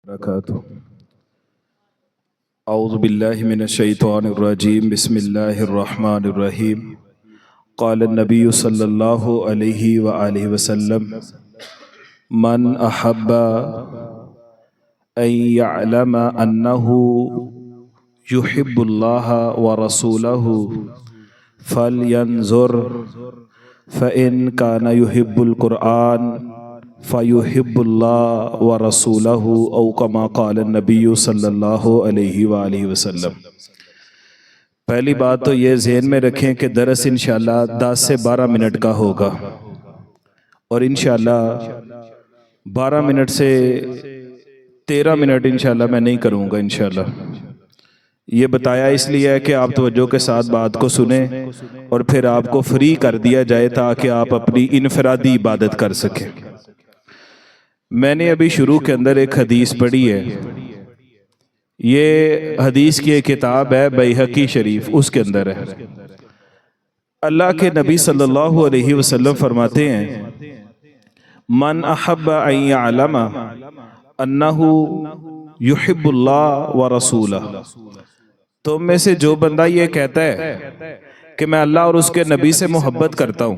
وبرکاتہ اعوذ باللہ من الشیطان الرجیم بسم اللہ الرحمن الرحیم قال النبی صلی اللہ علیہ وآلہ وسلم من احب ان یعلم انہ یحب اللہ ورسولہ فلینظر فإن کان یحب القرآن فَيُحِبُّ اللَّهُ وَرَسُولَهُ او کما قال النبی صلی اللہ علیہ وآلہ وسلم۔ پہلی بات تو یہ ذہن میں رکھیں کہ درس انشاءاللہ 10 سے 12 منٹ کا ہوگا، اور انشاءاللہ 12 منٹ سے 13 منٹ انشاءاللہ میں نہیں کروں گا انشاءاللہ۔ یہ بتایا اس لیے ہے کہ آپ توجہ کے ساتھ بات کو سنیں اور پھر آپ کو فری کر دیا جائے تاکہ آپ اپنی انفرادی عبادت کر سکیں۔ میں نے ابھی شروع کے اندر ایک حدیث پڑھی ہے، یہ حدیث کی ایک کتاب ہے بیہقی شریف، اس کے اندر ہے۔ اللہ کے نبی صلی اللہ علیہ وسلم فرماتے ہیں من احب ان یعلم انہ یحب اللہ ورسولہ، تم میں سے جو بندہ یہ کہتا ہے کہ میں اللہ اور اس کے نبی سے محبت کرتا ہوں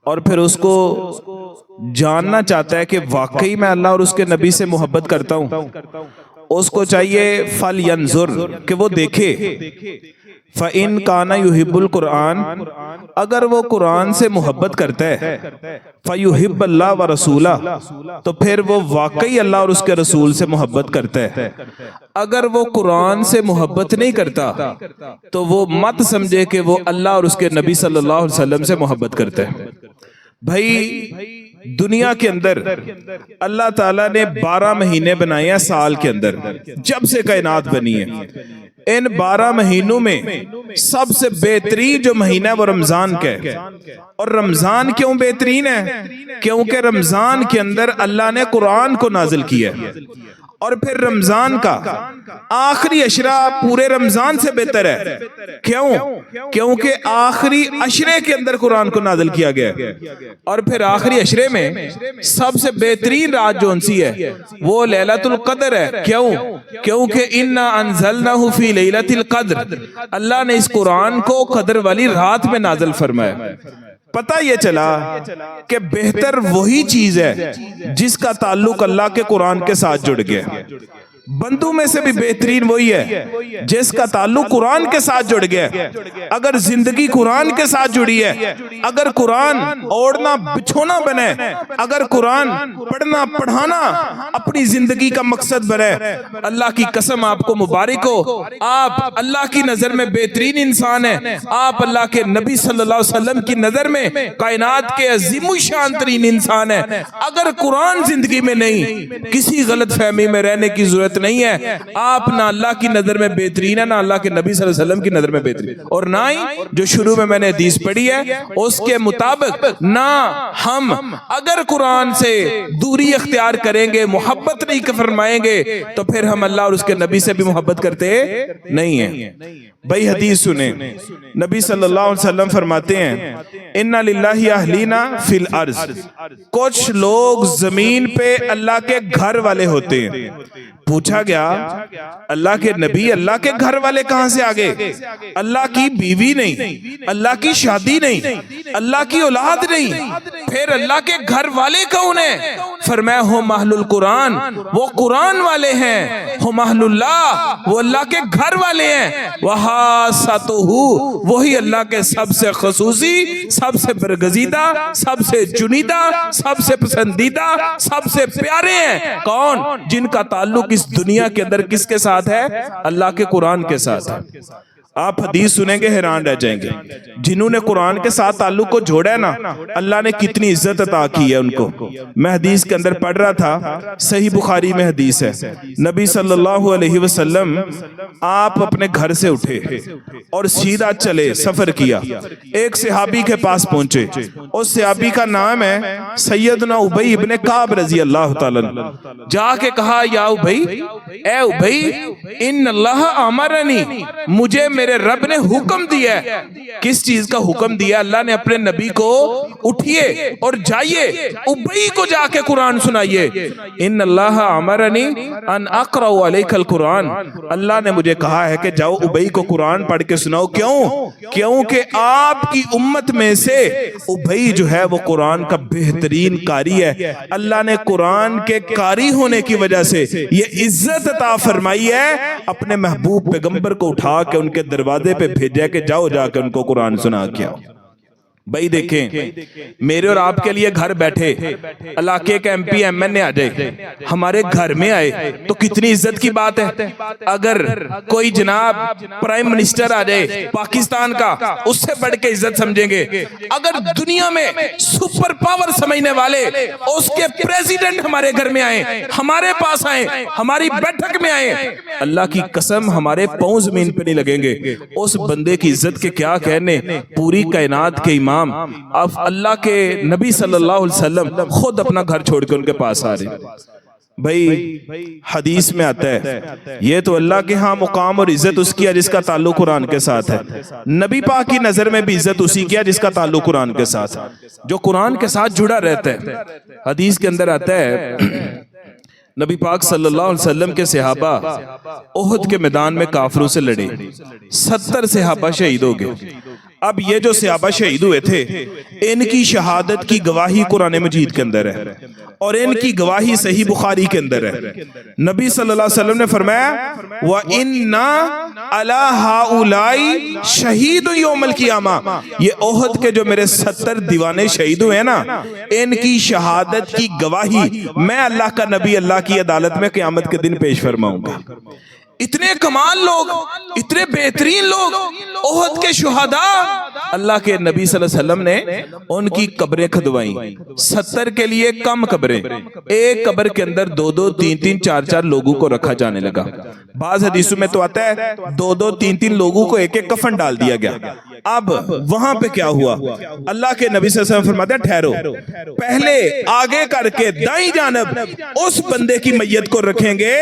اور پھر اس کو جاننا چاہتا ہے کہ واقعی میں اللہ اور اس کے نبی سے محبت کرتا ہوں، اس کو چاہیے فَلْيَنْظُرْ کہ وہ دیکھے، فَإِنْ كَانَ يُحِبُّ الْقُرْآنَ اگر وہ قرآن سے محبت کرتا ہے، فَيُحِبَّ اللَّهُ وَرَسُولَهُ تو پھر وہ واقعی اللہ اور اس کے رسول سے محبت کرتا ہے۔ اگر وہ قرآن سے محبت نہیں کرتا تو وہ مت سمجھے کہ وہ اللہ اور اس کے نبی صلی اللہ علیہ وسلم سے محبت کرتا ہے۔ بھائی دنیا کے اندر اللہ تعالیٰ نے 12 مہینے بنائے ہیں سال کے اندر، جب سے کائنات بنی ہے۔ ان 12 مہینوں میں سب سے بہترین جو مہینہ ہے وہ رمضان کا ہے۔ اور رمضان کیوں بہترین ہے؟ کیونکہ رمضان کے اندر اللہ نے قرآن کو نازل کیا ہے، اور پھر رمضان کا آخری عشرہ پورے رمضان سے بہتر ہے۔ کیوں؟ کیونکہ آخری عشرے کے اندر قرآن کو نازل کیا گیا ہے، اور پھر آخری عشرے میں سب سے بہترین رات جو انسی ہے وہ لیلۃ القدر ہے۔ کیوں؟ کیونکہ اِنَّا أَنزَلْنَاهُ فِي لَيْلَةِ الْقَدْرِ اللہ نے اس قرآن کو قدر والی رات میں نازل فرمایا۔ پتہ یہ چلا کہ بہتر وہی چیز ہے جس کا تعلق اللہ کے قرآن کے ساتھ جڑ گیا۔ بندوں میں سے بھی بہترین وہی ہے جس کا تعلق قرآن کے ساتھ جڑ گیا۔ اگر زندگی قرآن کے ساتھ جڑی ہے، اگر قرآن اوڑھنا بچھونا بنے، اگر قرآن پڑھنا پڑھانا اپنی زندگی کا مقصد بنے، اللہ کی قسم آپ کو مبارک ہو، آپ اللہ کی نظر میں بہترین انسان ہیں، آپ اللہ کے نبی صلی اللہ علیہ وسلم کی نظر میں کائنات کے عظیم الشان ترین انسان ہیں۔ اگر قرآن زندگی میں نہیں، کسی غلط فہمی میں رہنے کی ضرورت نہیں ہے، آپ نہ اللہ کی نظر میں بہترین ہے، نہ اللہ کے نبی صلی اللہ علیہ وسلم کی نظر میں بہترین، اور نہ ہی جو شروع میں نے حدیث پڑھی ہے اس کے مطابق نہ ہم اگر قرآن سے دوری اختیار کریں گے، محبت نہیں فرمائیں گے، تو پھر ہم اللہ اور اس کے نبی سے بھی محبت کرتے نہیں ہیں۔ بھائی حدیث سنیں، نبی صلی اللہ علیہ وسلم فرماتے ہیں اِنَّ لِلَّهِ أَهْلِينَ فِي الْأَرْضِ کچھ لوگ زمین پہ اللہ کے گھر والے ہوتے ہیں۔ پوچھا گیا اللہ کے نبی اللہ کے گھر والے کہاں سے آگے؟ اللہ کی بیوی نہیں، اللہ کی شادی نہیں، اللہ کی اولاد نہیں، پھر اللہ کے گھر والے کون ہیں؟ فرمایا ہم اہل القرآن، وہ قرآن والے ہیں، ہم اہل اللہ، وہ اللہ کے گھر والے ہیں، وَحَاسَتُهُ وہی اللہ کے سب سے خصوصی، سب سے برگزیدہ، سب سے چنیدہ، سب سے پسندیدہ، سب سے پیارے ہیں۔ کون؟ جن کا تعلق اس دنیا کے اندر کس کے ساتھ ہے؟ اللہ کے قرآن کے ساتھ ہے۔ آپ حدیث سنیں گے حیران رہ جائیں گے، جنہوں نے قرآن کے ساتھ تعلق کو جوڑا ہے نا، اللہ نے کتنی عزت عطا کی ہے ان کو۔ میں حدیث کے اندر پڑھ رہا تھا، صحیح بخاری میں حدیث ہے، نبی صلی اللہ علیہ وسلم آپ اپنے گھر سے اٹھے اور سیدھا چلے، سفر کیا، ایک صحابی کے پاس پہنچے، اس صحابی کا نام ہے سیدنا ابی ابن کعب رضی اللہ تعالیٰ عنہ۔ جا کے کہا یا ابی، اے ابی ان اللہ امرنی، مجھے میرے رب نے حکم دیا ہے. کس چیز کا حکم دیا؟ اللہ نے اپنے نبی کو اٹھیے اور جائیے ابئی کو جا کے قرآن سنائیے. ان اللہ امرنی ان اقرأ علیک القرآن، اللہ نے مجھے کہا ہے کہ جاؤ ابئی کو قرآن پڑھ کے سناؤ. کیوں کہ آپ کی امت میں سے ابئی جو ہے وہ قرآن کا بہترین قاری ہے. اللہ نے قرآن کے قاری ہونے کی وجہ سے یہ عزت عطا فرمائی ہے، اپنے محبوب پیغمبر کو اٹھا کے ان کے دروازے پہ بھیجا کہ جاؤ جا کے ان کو قرآن سنا کے آؤ. بھائی دیکھیں، میرے اور آپ کے لیے گھر بیٹھے علاقے کا ایم پی ایم این اے آ جائے، ہمارے گھر میں آئے تو کتنی عزت کی بات ہے. اگر کوئی جناب پرائم منسٹر آ جائے پاکستان کا، اس سے بڑھ کے عزت سمجھیں گے. اگر دنیا میں سپر پاور سمجھنے والے اس کے پریزیڈنٹ ہمارے گھر میں آئیں، ہمارے پاس آئیں، ہماری بیٹھک میں آئیں، اللہ کی قسم ہمارے پاؤں زمین پہ نہیں لگیں گے. اس بندے کی عزت کے کیا کہنے. پوری کائنات کے امام اب اللہ کے نبی صلی اللہ علیہ وسلم خود اپنا گھر چھوڑ کے ان کے پاس آ رہے ہیں. بھائی حدیث میں آتا ہے یہ تو اللہ کے ہاں مقام اور عزت اس کی ہے جس کا تعلق قرآن کے ساتھ ہے. نبی پاک کی نظر میں بھی عزت اسی کی ہے جس کا تعلق قرآن کے ساتھ ہے، جو قرآن کے ساتھ جڑا رہتا ہے. حدیث کے اندر آتا ہے نبی پاک صلی اللہ علیہ وسلم کے صحابہ احد کے میدان میں کافروں سے لڑے، 70 صحابہ شہید ہو گئے. اب یہ جو صحابہ شہید ہوئے تھے ان کی شہادت کی گواہی قرآن مجید کے اندر ہے اور ان کی گواہی صحیح بخاری کے اندر ہے. نبی صلی اللہ علیہ وسلم نے فرمایا وَإِنَّا عَلَىٰ هَؤُلَاءِ شَهِيدٌ يَوْمَ الْقِيَامَةِ، یہ احد کے جو میرے 70 دیوانے شہید ہوئے ہیں نا، ان کی شہادت کی گواہی میں اللہ کا نبی اللہ کی عدالت میں قیامت کے دن پیش فرماؤں گا. اتنے کمال لوگ، اتنے بہترین لوگ، احد کے شہداء، اللہ کے نبی صلی اللہ علیہ وسلم نے ان کی قبریں کھدوائیں. 70 کے لیے کم قبریں، ایک قبر کے اندر 2-2 3-3 4-4 لوگوں کو رکھا جانے لگا. بعض حدیثوں میں تو آتا ہے 2-2 3-3 لوگوں کو ایک ایک کفن ڈال دیا گیا. اب وہاں پہ کیا ہوا؟ اللہ کے نبی صلی اللہ علیہ وسلم فرماتے ہیں ٹھہرو، پہلے آگے کر کے دائیں جانب اس بندے کی میت کو رکھیں گے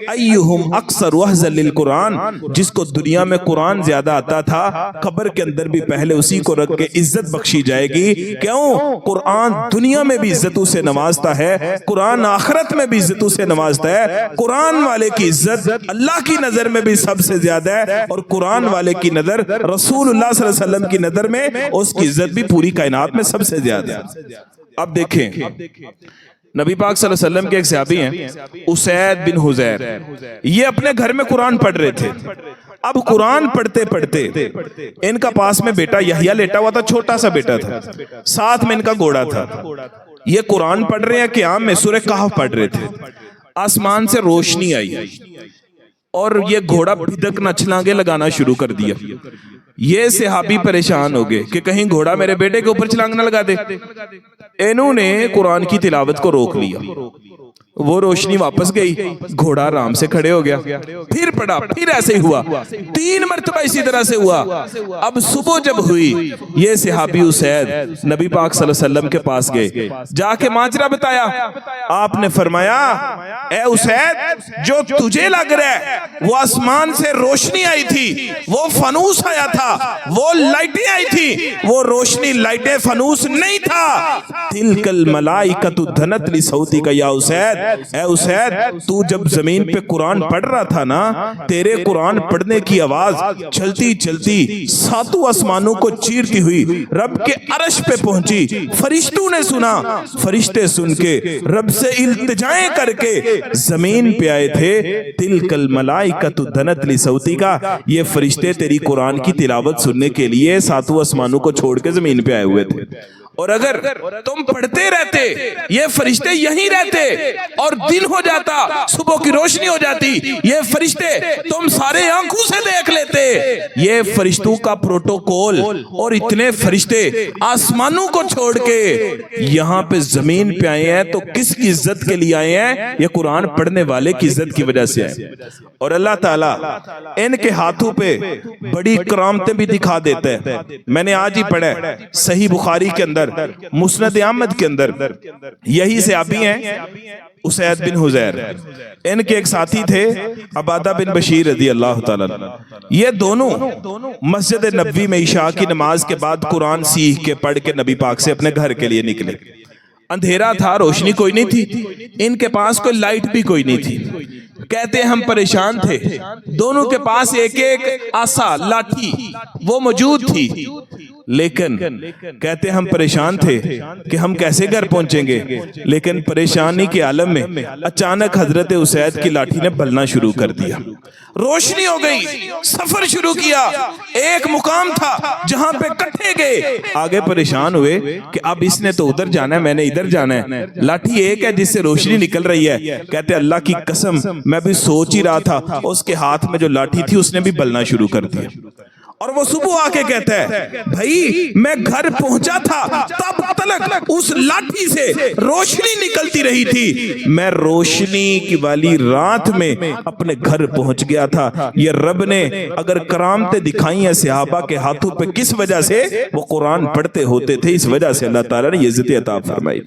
ایہم اکثر وحزن للقرآن، جس کو دنیا میں قرآن زیادہ آتا تھا، قبر کے اندر بھی پہلے اسی کو رکھ کے عزت بخشی جائے گی. کیوں؟ قرآن دنیا میں بھی عزتوں سے نوازتا ہے، قرآن آخرت میں بھی عزتوں سے نوازتا ہے. قرآن والے کی عزت اللہ کی نظر میں بھی سب سے زیادہ ہے، اور قرآن والے کی نظر رسول اللہ صلی اللہ علیہ وسلم کی نظر میں اس کی عزت بھی پوری کائنات میں سب سے زیادہ ہے. اب دیکھیں نبی پاک صلی اللہ علیہ وسلم کے ایک صحابی ہیں اسید بن حضیر، یہ اپنے گھر میں قرآن پڑھ رہے تھے. اب قرآن پڑھتے پڑھتے ان کا پاس میں بیٹا یحییٰ لیٹا ہوا تھا، چھوٹا سا بیٹا تھا، ساتھ میں ان کا گھوڑا تھا. یہ قرآن پڑھ رہے ہیں، قیام میں سورہ کہف پڑھ رہے تھے. آسمان سے روشنی آئی اور یہ گھوڑا بھدکنا چھلانگے لگانا شروع کر دیا. یہ صحابی پریشان ہو گئے کہ کہیں گھوڑا میرے بیٹے کے اوپر چھلانگ نہ لگا دے. انہوں نے قرآن کی تلاوت کو روک لیا، وہ روشنی واپس گئی، گھوڑا آرام سے کھڑے ہو گیا. پھر پڑھا، پھر ایسے ہی ہوا، 3 مرتبہ اسی طرح سے ہوا. اب صبح جب ہوئی یہ صحابی اسید نبی پاک صلی اللہ علیہ وسلم کے پاس گئے، جا کے ماجرا بتایا. آپ نے فرمایا اے اسید، جو تجھے لگ رہا ہے وہ آسمان سے روشنی آئی تھی، وہ فانوس آیا تھا، وہ لائٹیں آئی تھی، وہ روشنی لائٹیں فانوس نہیں تھا. تلک الملائکۃ دھنت لصوتک یا اسید، اے اسید تو جب زمین پہ قرآن پڑھ رہا تھا نا، تیرے قرآن پڑھنے کی آواز چلتی چلتی 7 آسمانوں کو چیرتی ہوئی رب کے عرش پہ پہنچی. فرشتوں نے سنا، فرشتے سن کے رب سے التجائیں کر کے زمین پہ آئے تھے. تلک الملائکۃ دھنت لصوتک، یہ فرشتے تیری قرآن کی تلاوت سننے کے لیے 7 آسمانوں کو چھوڑ کے زمین پہ آئے ہوئے تھے. اور اگر تم پڑھتے رہتے یہ فرشتے یہیں رہتے اور دن ہو جاتا، صبح کی روشنی ہو جاتی، یہ فرشتے تم سارے آنکھوں سے دیکھ لیتے. یہ فرشتوں کا پروٹوکول، اور اتنے فرشتے آسمانوں کو چھوڑ کے یہاں پہ زمین پہ آئے ہیں تو کس کی عزت کے لیے آئے ہیں؟ یہ قرآن پڑھنے والے کی عزت کی وجہ سے آئے. اور اللہ تعالیٰ ان کے ہاتھوں پہ بڑی کرامتیں بھی دکھا دیتا ہے. میں نے آج ہی پڑھا صحیح بخاری کے اندر اندر مسند احمد کے اندر یہی صحابی ہیں اسید بن حضیر، ان کے ایک ساتھی تھے عبادہ بن بشیر رضی اللہ تعالیٰ عنہ۔ یہ دونوں مسجد نبوی میں عشاء کی نماز کے بعد قرآن سیکھ کے پڑھ کے نبی پاک سے اپنے گھر کے لیے نکلے۔ اندھیرا تھا، روشنی کوئی نہیں تھی، ان کے پاس کوئی لائٹ بھی کوئی نہیں تھی۔ کہتے ہیں ہم پریشان تھے، دونوں کے پاس ایک ایک عصا لاٹھی وہ موجود تھی، لیکن کہتے ہیں ہم پریشان تھے کہ ہم کیسے گھر پہنچیں گے، لیکن پریشانی کے عالم میں اچانک حضرت اسید کی لاٹھی نے بلنا شروع کر دیا، روشنی ہو گئی، سفر شروع کیا۔ ایک مقام تھا جہاں پہ کٹھے گئے، آگے پریشان ہوئے کہ اب اس نے تو ادھر جانا ہے، میں نے ادھر جانا ہے، لاٹھی ایک ہے جس سے روشنی نکل رہی ہے۔ کہتے اللہ کی قسم میں بھی سوچ ہی رہا تھا، اس کے ہاتھ میں جو لاٹھی تھی اس نے بھی بلنا شروع کر دیا، اور وہ صبح آ کے کہتا ہے بھائی میں گھر پہنچا تھا تب تلک اس لاٹھی سے روشنی نکلتی رہی تھی، میں روشنی کی والی رات میں اپنے گھر پہنچ گیا تھا۔ یہ رب نے اگر کرامتیں دکھائی ہیں صحابہ کے ہاتھوں پہ، کس وجہ سے؟ وہ قرآن پڑھتے ہوتے تھے، اس وجہ سے اللہ تعالیٰ نے یہ عزت عطا فرمائی۔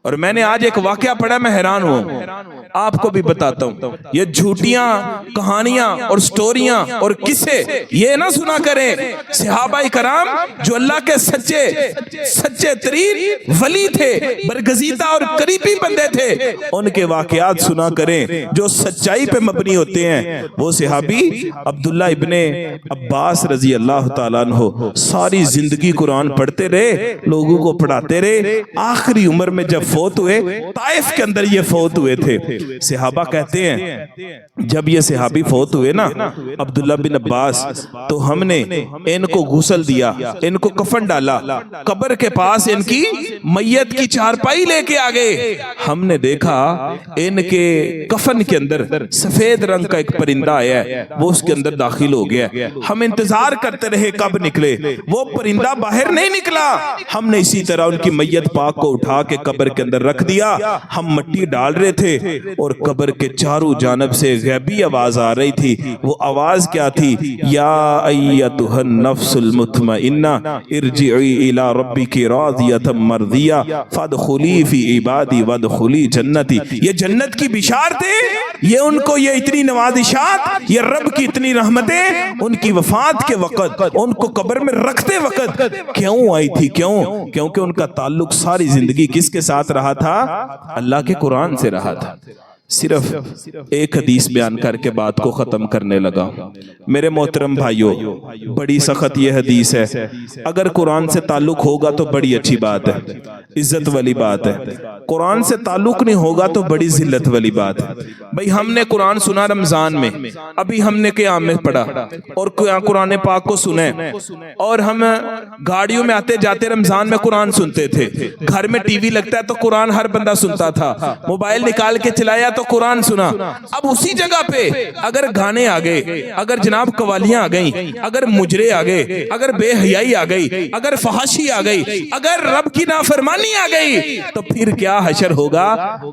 اور میں نے آج ایک واقعہ پڑھا، میں حیران ہوں، آپ کو بھی بتاتا ہوں۔ یہ جھوٹیاں کہانیاں اور سٹوریاں اور قصے یہ نہ سنا کریں۔ صحابہ کرام جو اللہ کے سچے ترین ولی تھے، برگزیدہ اور قریبی بندے تھے، ان کے واقعات سنا کریں جو سچائی پہ مبنی ہوتے ہیں۔ وہ صحابی عبداللہ ابن عباس رضی اللہ تعالیٰ عنہ ساری زندگی قرآن پڑھتے رہے، لوگوں کو پڑھاتے رہے، آخری عمر میں جب فوت ہوئے، طائف کے اندر یہ فوت ہوئے تھے۔ صحابہ کہتے ہیں جب یہ صحابی فوت ہوئے نا عبداللہ بن عباس، تو ہم نے ان کو غسل دیا، ان کو کفن ڈالا، قبر کے پاس ان کی میت کی چارپائی لے کے آگئے، ہم نے دیکھا ان کے کفن کے اندر سفید رنگ کا ایک پرندہ آیا ہے، وہ اس کے اندر داخل ہو گیا۔ ہم انتظار کرتے رہے کب نکلے، وہ پرندہ باہر نہیں نکلا۔ ہم نے اسی طرح ان کی میت پاک کو اٹھا کے قبر کے اندر رکھ دیا۔ ہم مٹی ڈال رہے تھے اور قبر کے چاروں جانب سے غیبی آواز آ رہی تھی۔ وہ آواز کیا تھی؟ یا ایتھا النفس المطمئنہ ارجعی الی ربک راضیۃ مرضیہ فادخلی فی عبادی وادخلی جنتی۔ یہ جنت کی بشارت ہے، یہ ان کو یہ اتنی نوازشات، یہ رب کی اتنی رحمتیں ان کی وفات کے وقت، ان کو قبر میں رکھتے وقت کیوں آئی تھی؟ کیونکہ ان کا تعلق ساری زندگی کس کے ساتھ رہا تھا؟ اللہ کے قرآن سے رہا تھا۔ صرف ایک حدیث بیان کر کے بات کو ختم کرنے لگا۔ میرے محترم بھائیوں، بڑی سخت یہ حدیث ہے، اگر قرآن سے تعلق ہوگا تو بڑی اچھی بات ہے، عزت والی بات ہے، قرآن سے تعلق نہیں ہوگا تو بڑی ذلت والی بات ہے۔ بھئی ہم نے قرآن سنا رمضان میں، ابھی ہم نے قیام میں پڑھا اور قرآن پاک کو سنے، اور ہم گاڑیوں میں آتے جاتے رمضان میں قرآن سنتے تھے، گھر میں ٹی وی لگتا ہے تو قرآن ہر بندہ سنتا تھا، موبائل نکال کے چلایا تو قرآن سنا۔ اب اسی جگہ پہ اگر گانے آ گئے، اگر جناب قوالیاں آ گئیں، اگر مجرے آ گئے، اگر بے حیائی آ گئی، اگر فحاشی آ گئی، اگر رب کی نافرمانی آ گئی، تو پھر کیا حشر ہوگا؟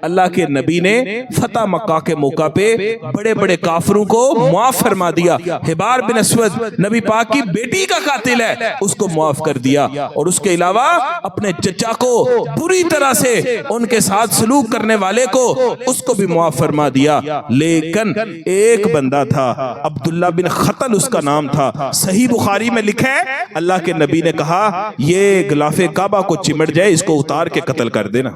اللہ کے نبی نے فتح مکہ کے موقع پہ بڑے بڑے کافروں کو معاف فرما دیا۔ حبار بن اسود نبی پاک کی بیٹی کا قاتل ہے، اس کو معاف کر دیا، اور اس کے علاوہ اپنے چچا کو بری طرح سے ان کے ساتھ سلوک کرنے والے کو اس کو بھی معاف فرما دیا۔ لیکن ایک بندہ تھا عبداللہ بن خطل اس کا نام تھا، صحیح بخاری میں لکھا ہے اللہ کے نبی نے کہا یہ غلاف کعبہ کو چمٹ جائے اس کو اتار کے قتل کر دینا،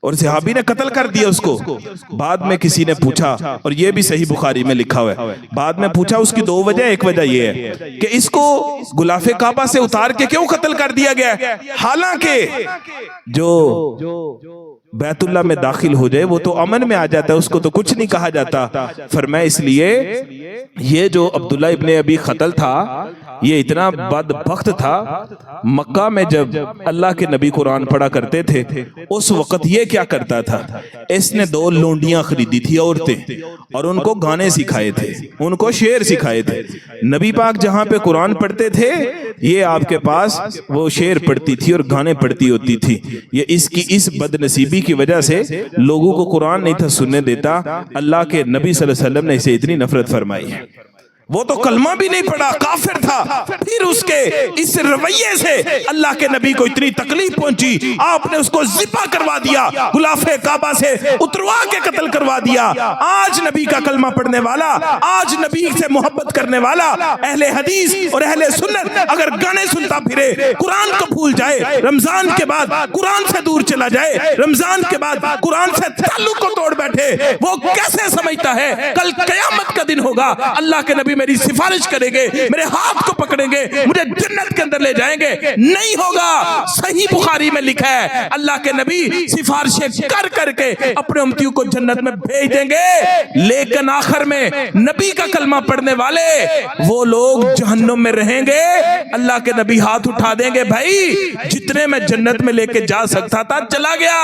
اور صحابی نے قتل کر دیا اس کو۔ بعد میں کسی نے پوچھا، اور یہ بھی صحیح بخاری میں لکھا ہوا ہے، بعد میں پوچھا اس کی دو وجہ، ایک وجہ یہ ہے کہ اس کو غلاف کعبہ سے اتار کے کیوں قتل کر دیا گیا، حالانکہ جو بیت اللہ میں داخل ہو جائے وہ تو امن میں آ جاتا ہے، اس کو تو کچھ نہیں کہا جاتا۔ فرمایا اس لیے یہ جو عبداللہ ابن ابی خطل تھا یہ اتنا بدبخت تھا، مکہ میں جب اللہ کے نبی قرآن پڑھا کرتے تھے اس وقت یہ کیا کرتا تھا، اس نے 2 لونڈیاں خریدی تھی عورتیں، اور ان کو گانے سکھائے تھے، ان کو شعر سکھائے تھے۔ نبی پاک جہاں پہ قرآن پڑھتے تھے یہ آپ کے پاس وہ شعر پڑھتی تھی اور گانے پڑھتی ہوتی تھی۔ یہ اس بد نصیبی کی وجہ سے لوگوں کو قرآن نہیں تھا سننے دیتا، اللہ کے نبی صلی اللہ علیہ وسلم نے اسے اتنی نفرت فرمائی ہے۔ وہ تو کلمہ بھی نہیں پڑھا، کافر تھا، پھر اس کے اس رویے سے اللہ کے نبی کو اتنی تکلیف پہنچی، آپ نے اس کو ذبح کروا دیا، غلاف کعبہ سے اتروا کے قتل کروا دیا۔ آج نبی کا کلمہ پڑھنے والا، آج نبی سے محبت کرنے والا اہل حدیث اور اہل سنت اگر گانے سنتا پھرے، قرآن کو بھول جائے، رمضان کے بعد قرآن سے دور چلا جائے، رمضان کے بعد قرآن سے تعلق کو توڑ بیٹھے، وہ کیسے سمجھتا ہے کل قیامت کا دن ہوگا اللہ کے نبی میری سفارش کریں گے، میرے ہاتھ کو پکڑیں گے، مجھے جنت کے اندر لے جائیں گے؟ نہیں ہوگا۔ صحیح بخاری میں لکھا ہے اللہ کے نبی سفارشیں کر کر کے اپنے امتیوں کو جنت میں بھیج دیں گے، لیکن آخر میں نبی کا کلمہ پڑھنے والے وہ لوگ جہنم میں رہیں گے۔ اللہ کے نبی ہاتھ اٹھا دیں گے، بھائی جتنے میں جنت میں لے کے جا سکتا تھا چلا گیا،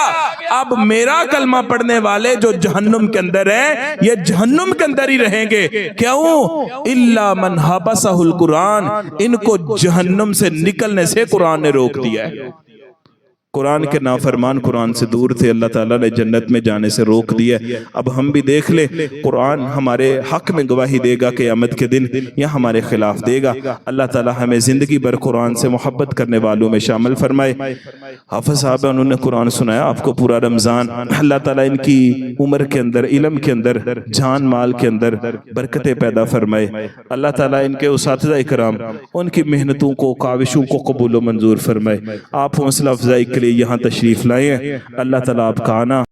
اب میرا کلمہ پڑھنے والے جو جہنم کے اندر ہیں یہ جہنم کے اندر ہی رہیں گے۔ کیوں؟ الا من حبسہ القرآن، ان کو جہنم سے نکلنے سے قرآن نے روک دیا ہے۔ قرآن کے نافرمان قرآن سے دور تھے، اللہ تعالیٰ نے جنت میں جانے سے روک دیا۔ اب ہم بھی دیکھ لیں، قرآن ہمارے حق میں گواہی دے گا قیامت کے دن یا ہمارے خلاف دے گا۔ اللہ تعالیٰ ہمیں زندگی بھر قرآن سے محبت کرنے والوں میں شامل فرمائے۔ حافظ صاحب انہوں نے قرآن سنایا آپ کو پورا رمضان، اللہ تعالیٰ ان کی عمر کے اندر، علم کے اندر، جان مال کے اندر برکتیں پیدا فرمائے۔ اللہ تعالیٰ ان کے اساتذہ اکرام، ان کی محنتوں کو، کاوشوں کو قبول و منظور فرمائے۔ آپ حوصلہ افزائی کے لیے یہاں تشریف لائے ہیں، اللہ تعالیٰ آپ کا آنا